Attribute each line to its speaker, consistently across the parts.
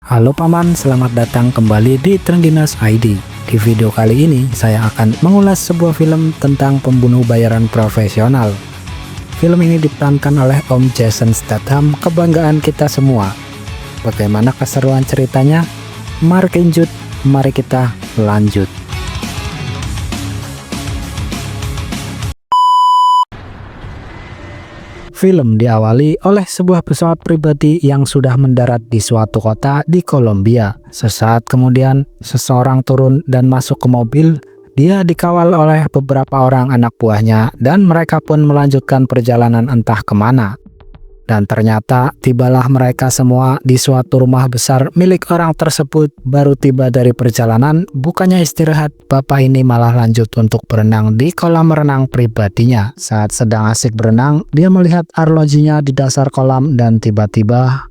Speaker 1: Halo Paman, selamat datang kembali di Trendiness ID. Di video kali ini, saya akan mengulas sebuah film tentang pembunuh bayaran profesional. Film ini diperankan oleh Om Jason Statham, kebanggaan kita semua. Bagaimana keseruan ceritanya? Mari kita lanjut. Film diawali oleh sebuah pesawat pribadi yang sudah mendarat di suatu kota di Kolombia. Sesaat kemudian, seseorang turun dan masuk ke mobil. Dia dikawal oleh beberapa orang anak buahnya dan mereka pun melanjutkan perjalanan entah kemana. Dan ternyata tibalah mereka semua di suatu rumah besar milik orang tersebut. Baru tiba dari perjalanan, bukannya istirahat, bapak ini malah lanjut untuk berenang di kolam renang pribadinya. Saat sedang asik berenang, dia melihat arlojinya di dasar kolam dan tiba-tiba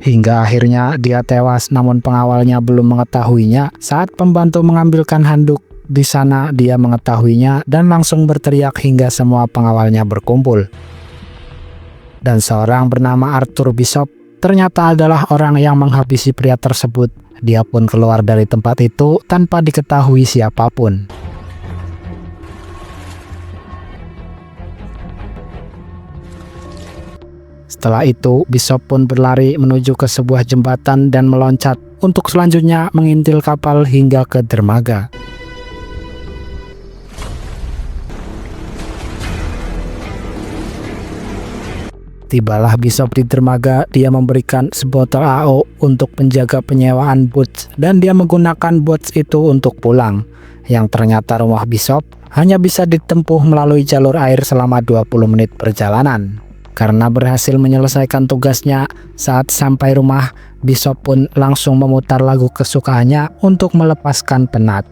Speaker 1: hingga akhirnya dia tewas, namun pengawalnya belum mengetahuinya. Saat pembantu mengambilkan handuk, di sana dia mengetahuinya dan langsung berteriak hingga semua pengawalnya berkumpul. Dan seorang bernama Arthur Bishop ternyata adalah orang yang menghabisi pria tersebut. Dia pun keluar dari tempat itu tanpa diketahui siapapun. Setelah itu, Bishop pun berlari menuju ke sebuah jembatan dan meloncat untuk selanjutnya mengintil kapal hingga ke dermaga. Tibalah Bishop di dermaga, dia memberikan sebotol AO untuk penjaga penyewaan boats dan dia menggunakan boats itu untuk pulang. Yang ternyata rumah Bishop hanya bisa ditempuh melalui jalur air selama 20 menit perjalanan. Karena berhasil menyelesaikan tugasnya, saat sampai rumah, Bishop pun langsung memutar lagu kesukaannya untuk melepaskan penat.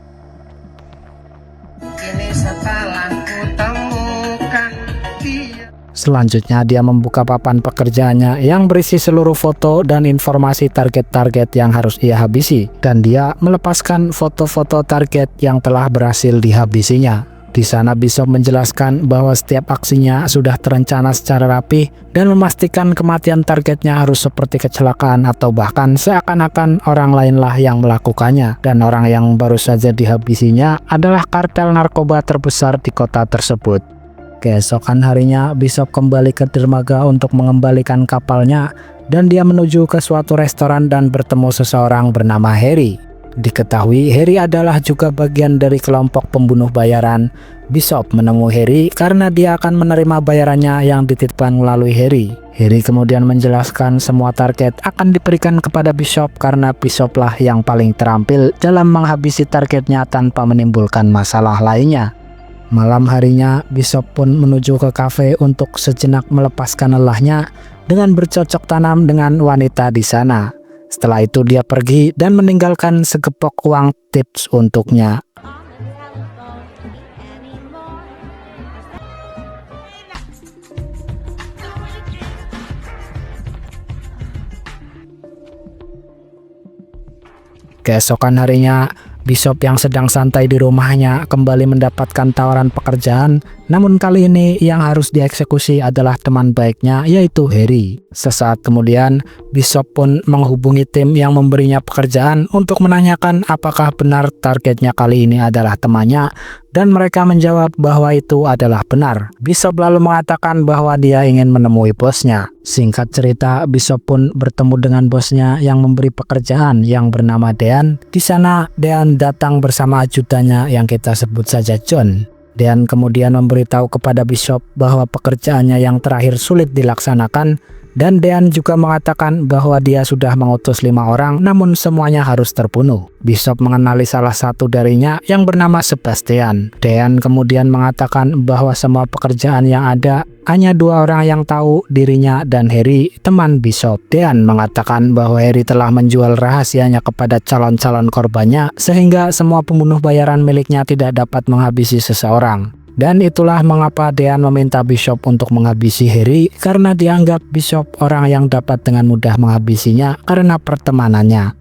Speaker 1: Selanjutnya dia membuka papan pekerjaannya yang berisi seluruh foto dan informasi target-target yang harus ia habisi. Dan dia melepaskan foto-foto target yang telah berhasil dihabisinya. Di sana Bishop menjelaskan bahwa setiap aksinya sudah terencana secara rapi dan memastikan kematian targetnya harus seperti kecelakaan atau bahkan seakan-akan orang lainlah yang melakukannya. Dan orang yang baru saja dihabisinya adalah kartel narkoba terbesar di kota tersebut. Keesokan harinya Bishop kembali ke dermaga untuk mengembalikan kapalnya dan dia menuju ke suatu restoran dan bertemu seseorang bernama Harry. Diketahui Harry adalah juga bagian dari kelompok pembunuh bayaran. Bishop menemui Harry karena dia akan menerima bayarannya yang dititipkan melalui Harry. Harry kemudian menjelaskan semua target akan diberikan kepada Bishop karena Bishoplah yang paling terampil dalam menghabisi targetnya tanpa menimbulkan masalah lainnya. Malam harinya Bishop pun menuju ke kafe untuk sejenak melepaskan lelahnya dengan bercocok tanam dengan wanita di sana. Setelah itu dia pergi dan meninggalkan segepok uang tips untuknya. Keesokan harinya, Bishop yang sedang santai di rumahnya kembali mendapatkan tawaran pekerjaan, namun kali ini yang harus dieksekusi adalah teman baiknya, yaitu Harry. Sesaat kemudian, Bishop pun menghubungi tim yang memberinya pekerjaan untuk menanyakan apakah benar targetnya kali ini adalah temannya, dan mereka menjawab bahwa itu adalah benar. Bishop lalu mengatakan bahwa dia ingin menemui bosnya. Singkat cerita, Bishop pun bertemu dengan bosnya yang memberi pekerjaan yang bernama Dean. Di sana, Dean datang bersama ajudannya yang kita sebut saja John. Dean kemudian memberitahu kepada Bishop bahwa pekerjaannya yang terakhir sulit dilaksanakan, dan Dean juga mengatakan bahwa dia sudah mengutus 5 orang namun semuanya harus terbunuh. Bishop mengenali salah satu darinya yang bernama Sebastian. Dean kemudian mengatakan bahwa semua pekerjaan yang ada hanya 2 orang yang tahu, dirinya dan Harry, teman Bishop. Dean mengatakan bahwa Harry telah menjual rahasianya kepada calon-calon korbannya sehingga semua pembunuh bayaran miliknya tidak dapat menghabisi seseorang. Dan itulah mengapa Dean meminta Bishop untuk menghabisi Harry, karena dianggap Bishop orang yang dapat dengan mudah menghabisinya karena pertemanannya.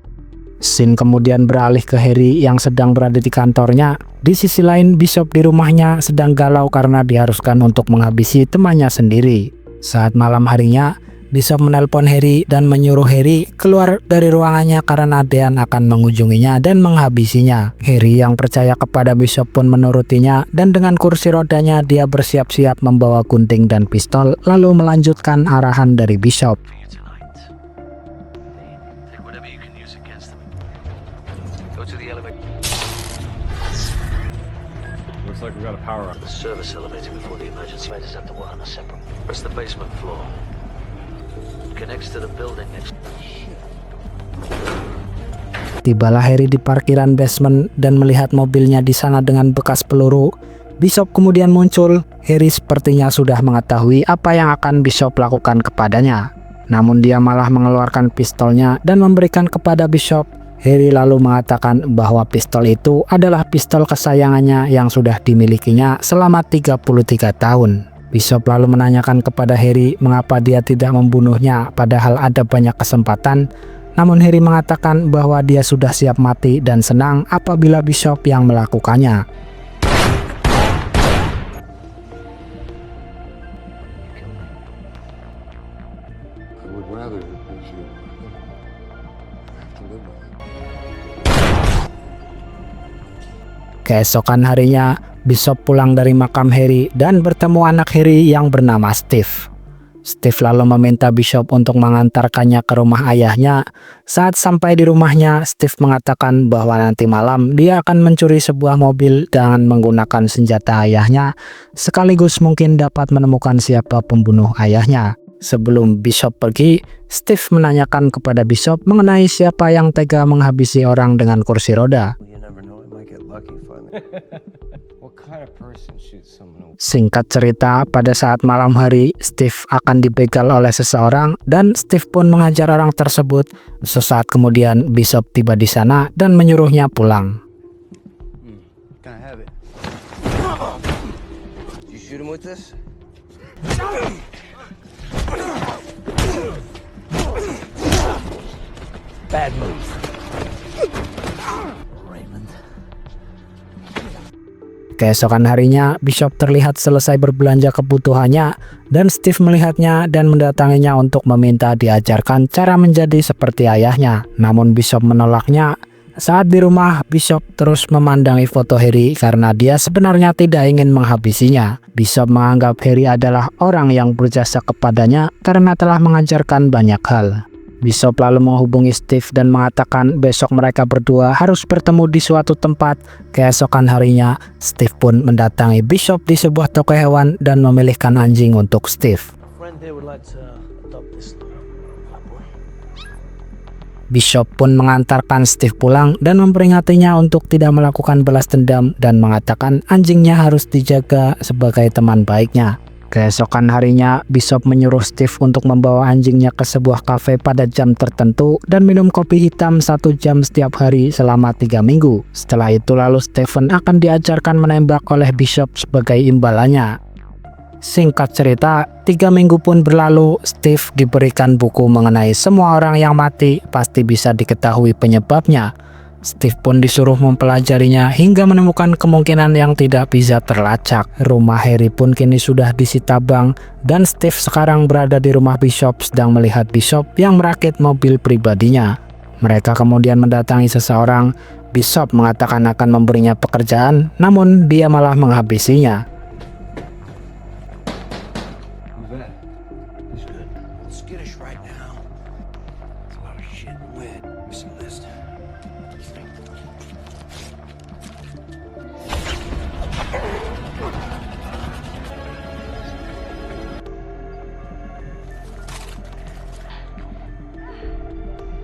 Speaker 1: Scene kemudian beralih ke Harry yang sedang berada di kantornya. Di sisi lain, Bishop di rumahnya sedang galau karena diharuskan untuk menghabisi temannya sendiri. Saat malam harinya, Bishop menelpon Harry dan menyuruh Harry keluar dari ruangannya karena Dean akan mengunjunginya dan menghabisinya. Harry yang percaya kepada Bishop pun menurutinya, dan dengan kursi rodanya dia bersiap-siap membawa gunting dan pistol lalu melanjutkan arahan dari Bishop.
Speaker 2: Looks like we got a power up.
Speaker 3: The service elevator before the emergency is at the one on a separate. Press the basement floor. Connects to the building next.
Speaker 1: Tibalah Harry di parkiran basement dan melihat mobilnya di sana dengan bekas peluru. Bishop kemudian muncul. Harry sepertinya sudah mengetahui apa yang akan Bishop lakukan kepadanya. Namun dia malah mengeluarkan pistolnya dan memberikan kepada Bishop. Harry lalu mengatakan bahwa pistol itu adalah pistol kesayangannya yang sudah dimilikinya selama 33 tahun. Bishop lalu menanyakan kepada Harry mengapa dia tidak membunuhnya padahal ada banyak kesempatan. Namun Harry mengatakan bahwa dia sudah siap mati dan senang apabila Bishop yang melakukannya. Keesokan harinya, Bishop pulang dari makam Harry dan bertemu anak Harry yang bernama Steve. Steve lalu meminta Bishop untuk mengantarkannya ke rumah ayahnya. Saat sampai di rumahnya, Steve mengatakan bahwa nanti malam dia akan mencuri sebuah mobil dengan menggunakan senjata ayahnya, sekaligus mungkin dapat menemukan siapa pembunuh ayahnya. Sebelum Bishop pergi, Steve menanyakan kepada Bishop mengenai siapa yang tega menghabisi orang dengan kursi roda. Singkat cerita, pada saat malam hari, Steve akan dibegal oleh seseorang dan Steve pun menghajar orang tersebut. Sesaat kemudian, Bishop tiba di sana dan menyuruhnya pulang.
Speaker 3: Bad move.
Speaker 1: Keesokan harinya, Bishop terlihat selesai berbelanja kebutuhannya dan Steve melihatnya dan mendatanginya untuk meminta diajarkan cara menjadi seperti ayahnya. Namun Bishop menolaknya. Saat di rumah, Bishop terus memandangi foto Harry karena dia sebenarnya tidak ingin menghabisinya. Bishop menganggap Harry adalah orang yang berjasa kepadanya karena telah mengajarkan banyak hal. Bishop lalu menghubungi Steve dan mengatakan besok mereka berdua harus bertemu di suatu tempat. Keesokan harinya, Steve pun mendatangi Bishop di sebuah toko hewan dan memilihkan anjing untuk Steve. Bishop pun mengantarkan Steve pulang dan memperingatinya untuk tidak melakukan balas dendam dan mengatakan anjingnya harus dijaga sebagai teman baiknya. Keesokan harinya, Bishop menyuruh Steve untuk membawa anjingnya ke sebuah kafe pada jam tertentu dan minum kopi hitam 1 jam setiap hari selama 3 minggu. Setelah itu lalu Stephen akan diajarkan menembak oleh Bishop sebagai imbalannya. Singkat cerita, 3 minggu pun berlalu. Steve diberikan buku mengenai semua orang yang mati pasti bisa diketahui penyebabnya. Steve pun disuruh mempelajarinya hingga menemukan kemungkinan yang tidak bisa terlacak. Rumah Harry pun kini sudah disita bank dan Steve sekarang berada di rumah Bishop sedang melihat Bishop yang merakit mobil pribadinya. Mereka kemudian mendatangi seseorang. Bishop mengatakan akan memberinya pekerjaan, namun dia malah menghabisinya.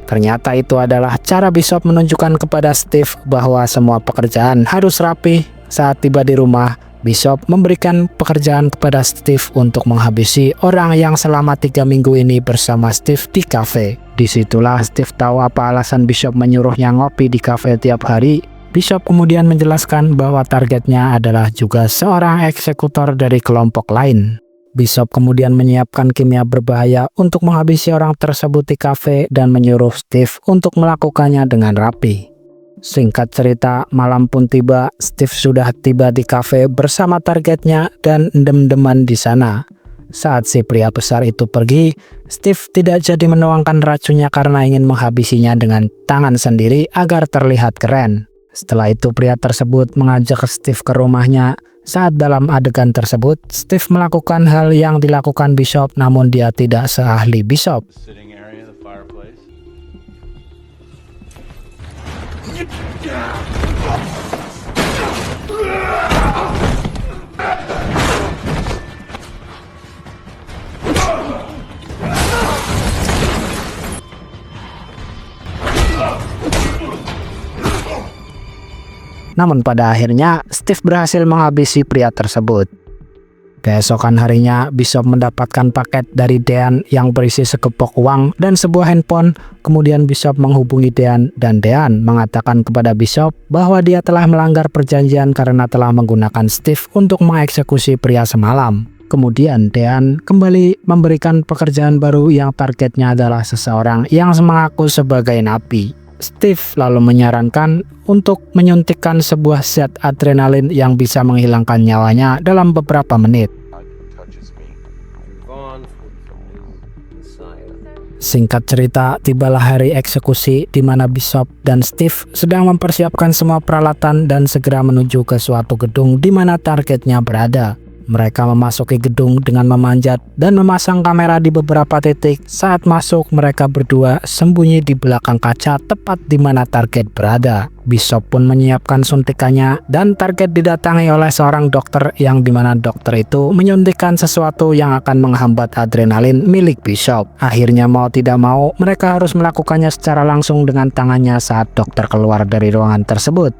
Speaker 1: Ternyata itu adalah cara Bishop menunjukkan kepada Steve bahwa semua pekerjaan harus rapi. Saat tiba di rumah, Bishop memberikan pekerjaan kepada Steve untuk menghabisi orang yang selama 3 minggu ini bersama Steve di kafe. Disitulah Steve tahu apa alasan Bishop menyuruhnya ngopi di kafe tiap hari. Bishop kemudian menjelaskan bahwa targetnya adalah juga seorang eksekutor dari kelompok lain. Bishop kemudian menyiapkan kimia berbahaya untuk menghabisi orang tersebut di kafe dan menyuruh Steve untuk melakukannya dengan rapi. Singkat cerita, malam pun tiba. Steve sudah tiba di kafe bersama targetnya dan dem-deman di sana. Saat si pria besar itu pergi, Steve tidak jadi menuangkan racunnya karena ingin menghabisinya dengan tangan sendiri agar terlihat keren. Setelah itu pria tersebut mengajak Steve ke rumahnya. Saat dalam adegan tersebut, Steve melakukan hal yang dilakukan Bishop, namun dia tidak seahli Bishop.
Speaker 2: Sitting area, the fireplace.
Speaker 1: Namun pada akhirnya, Steve berhasil menghabisi pria tersebut. Keesokan harinya, Bishop mendapatkan paket dari Dean yang berisi segepok uang dan sebuah handphone. Kemudian Bishop menghubungi Dean dan Dean mengatakan kepada Bishop bahwa dia telah melanggar perjanjian karena telah menggunakan Steve untuk mengeksekusi pria semalam. Kemudian Dean kembali memberikan pekerjaan baru yang targetnya adalah seseorang yang mengaku sebagai napi. Steve lalu menyarankan untuk menyuntikkan sebuah zat adrenalin yang bisa menghilangkan nyawanya dalam beberapa menit. Singkat cerita, tibalah hari eksekusi di mana Bishop dan Steve sedang mempersiapkan semua peralatan dan segera menuju ke suatu gedung di mana targetnya berada. Mereka memasuki gedung dengan memanjat dan memasang kamera di beberapa titik. Saat masuk, mereka berdua sembunyi di belakang kaca tepat di mana target berada. Bishop pun menyiapkan suntikannya dan target didatangi oleh seorang dokter yang dimana dokter itu menyuntikkan sesuatu yang akan menghambat adrenalin milik Bishop. Akhirnya mau tidak mau, mereka harus melakukannya secara langsung dengan tangannya saat dokter keluar dari ruangan tersebut.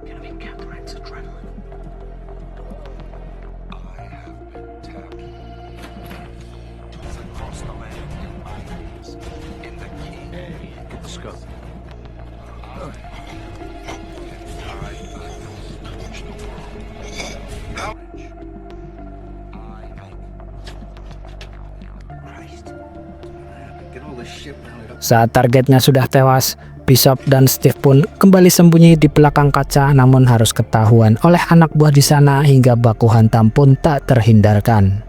Speaker 1: Saat targetnya sudah tewas, Bishop dan Steve pun kembali sembunyi di belakang kaca, namun harus ketahuan oleh anak buah di sana hingga baku hantam pun tak terhindarkan.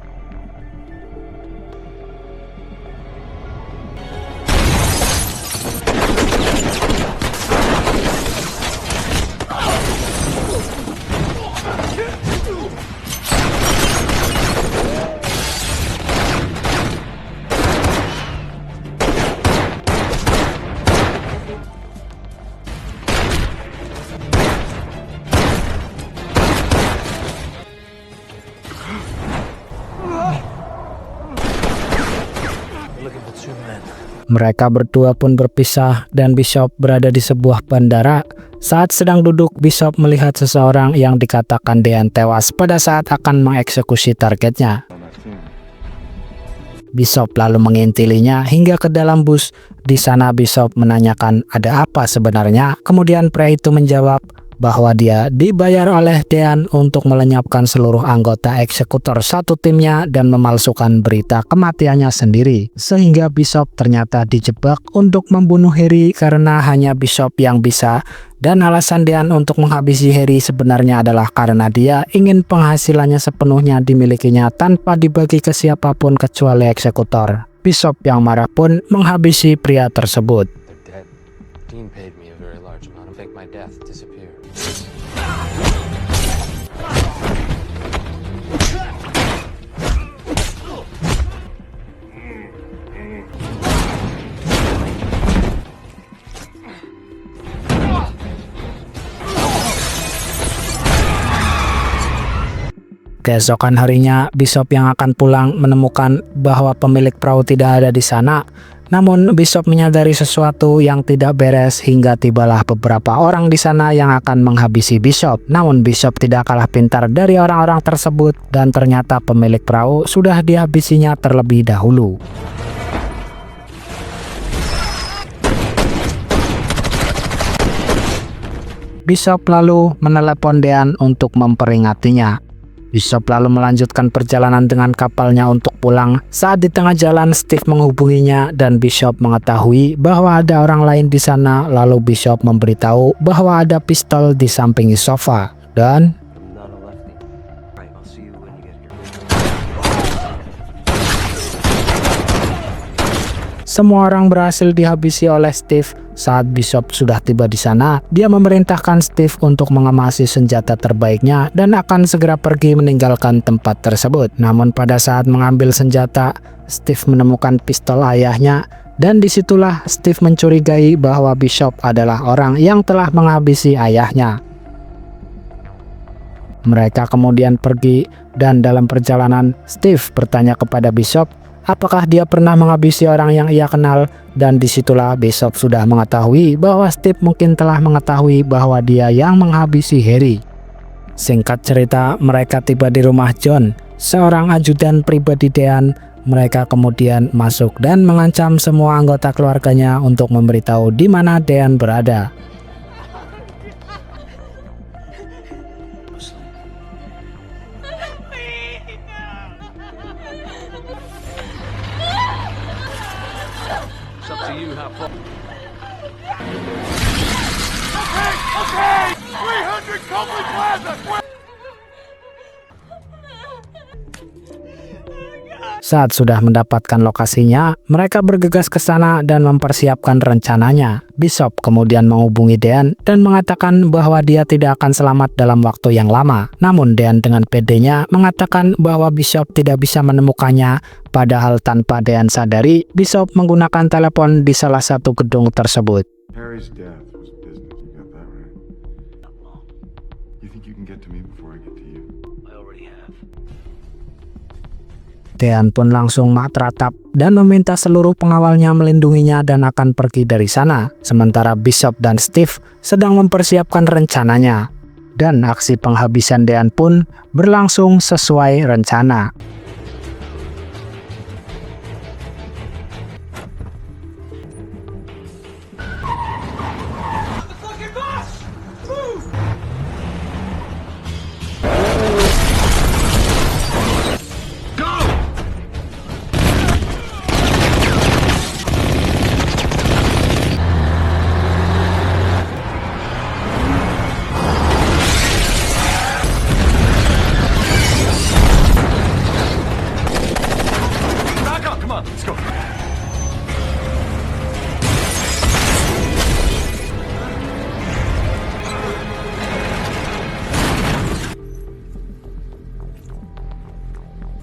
Speaker 1: Mereka berdua pun berpisah dan Bishop berada di sebuah bandara. Saat sedang duduk, Bishop melihat seseorang yang dikatakan Dean tewas pada saat akan mengeksekusi targetnya. Bishop lalu mengintilinya hingga ke dalam bus. Di sana Bishop menanyakan ada apa sebenarnya. Kemudian pria itu menjawab bahwa dia dibayar oleh Dean untuk melenyapkan seluruh anggota eksekutor satu timnya dan memalsukan berita kematiannya sendiri. Sehingga Bishop ternyata dijebak untuk membunuh Harry karena hanya Bishop yang bisa. Dan alasan Dean untuk menghabisi Harry sebenarnya adalah karena dia ingin penghasilannya sepenuhnya dimilikinya tanpa dibagi ke siapapun kecuali eksekutor. Bishop yang marah pun menghabisi pria tersebut.
Speaker 4: Dean paid me a very large amount to make my death disappear.
Speaker 1: Keesokan harinya, Bishop yang akan pulang menemukan bahwa pemilik perahu tidak ada di sana. Namun Bishop menyadari sesuatu yang tidak beres hingga tibalah beberapa orang di sana yang akan menghabisi Bishop. Namun Bishop tidak kalah pintar dari orang-orang tersebut dan ternyata pemilik perahu sudah dihabisinya terlebih dahulu. Bishop lalu menelepon Dean untuk memperingatinya. Bishop lalu melanjutkan perjalanan dengan kapalnya untuk pulang. Saat di tengah jalan, Steve menghubunginya dan Bishop mengetahui bahwa ada orang lain di sana. Lalu Bishop memberitahu bahwa ada pistol di samping sofa dan
Speaker 3: I'm not a lefty. Right, I'll see you when you get here.
Speaker 1: semua orang berhasil dihabisi oleh Steve. Saat Bishop sudah tiba di sana, dia memerintahkan Steve untuk mengemasi senjata terbaiknya dan akan segera pergi meninggalkan tempat tersebut. Namun pada saat mengambil senjata, Steve menemukan pistol ayahnya dan disitulah Steve mencurigai bahwa Bishop adalah orang yang telah menghabisi ayahnya. Mereka kemudian pergi dan dalam perjalanan Steve bertanya kepada Bishop apakah dia pernah menghabisi orang yang ia kenal, dan disitulah Bishop sudah mengetahui bahwa Steve mungkin telah mengetahui bahwa dia yang menghabisi Harry. Singkat cerita, mereka tiba di rumah John, seorang ajudan pribadi Dean. Mereka kemudian masuk dan mengancam semua anggota keluarganya untuk memberitahu di mana Dean berada.
Speaker 3: It's up to you how far.
Speaker 2: Okay! 300 Copley Plaza!
Speaker 1: Saat sudah mendapatkan lokasinya, mereka bergegas ke sana dan mempersiapkan rencananya. Bishop kemudian menghubungi Dean dan mengatakan bahwa dia tidak akan selamat dalam waktu yang lama. Namun Dean dengan pedenya mengatakan bahwa Bishop tidak bisa menemukannya. Padahal tanpa Dean sadari, Bishop menggunakan telepon di salah satu gedung tersebut.
Speaker 5: Harry's death was business. You got that right. You think you can get to me before I get to you?
Speaker 3: I already have.
Speaker 1: Dean pun langsung matratap dan meminta seluruh pengawalnya melindunginya dan akan pergi dari sana. Sementara Bishop dan Steve sedang mempersiapkan rencananya. Dan aksi penghabisan Dean pun berlangsung sesuai rencana.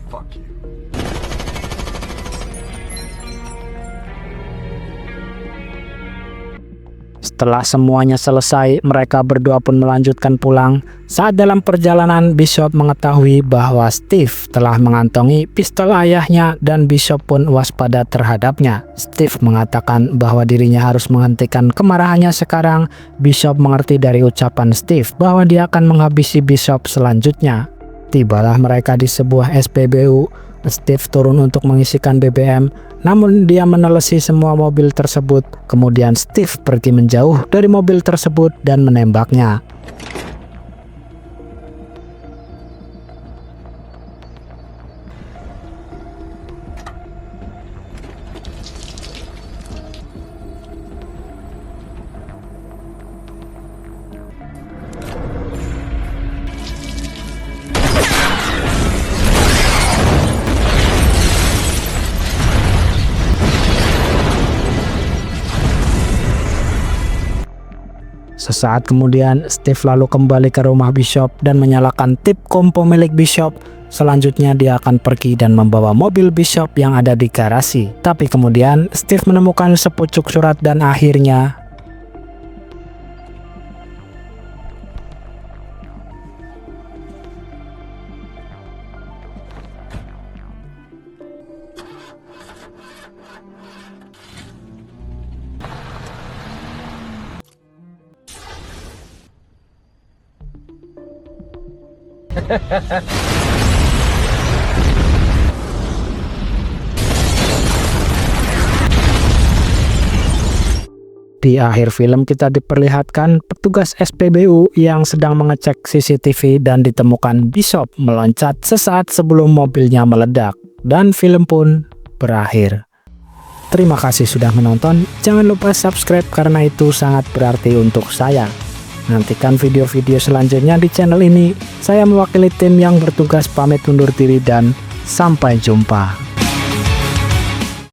Speaker 5: Fuck you.
Speaker 1: Setelah semuanya selesai, mereka berdua pun melanjutkan pulang. Saat dalam perjalanan, Bishop mengetahui bahwa Steve telah mengantongi pistol ayahnya dan Bishop pun waspada terhadapnya. Steve mengatakan bahwa dirinya harus menghentikan kemarahannya sekarang. Bishop mengerti dari ucapan Steve bahwa dia akan menghabisi Bishop selanjutnya. Tibalah mereka di sebuah SPBU. Steve turun untuk mengisikan BBM, namun dia menelesi semua mobil tersebut. Kemudian Steve pergi menjauh dari mobil tersebut dan menembaknya. Sesaat kemudian, Steve lalu kembali ke rumah Bishop dan menyalakan tip kompo milik Bishop. Selanjutnya dia akan pergi dan membawa mobil Bishop yang ada di garasi. Tapi kemudian Steve menemukan sepucuk surat dan akhirnya di akhir film kita diperlihatkan petugas SPBU yang sedang mengecek CCTV dan ditemukan Bishop meloncat sesaat sebelum mobilnya meledak. dan film pun berakhir. Terima kasih sudah menonton, jangan lupa subscribe karena itu sangat berarti untuk saya. Nantikan video-video selanjutnya di channel ini. Saya mewakili tim yang bertugas pamit undur diri dan sampai jumpa.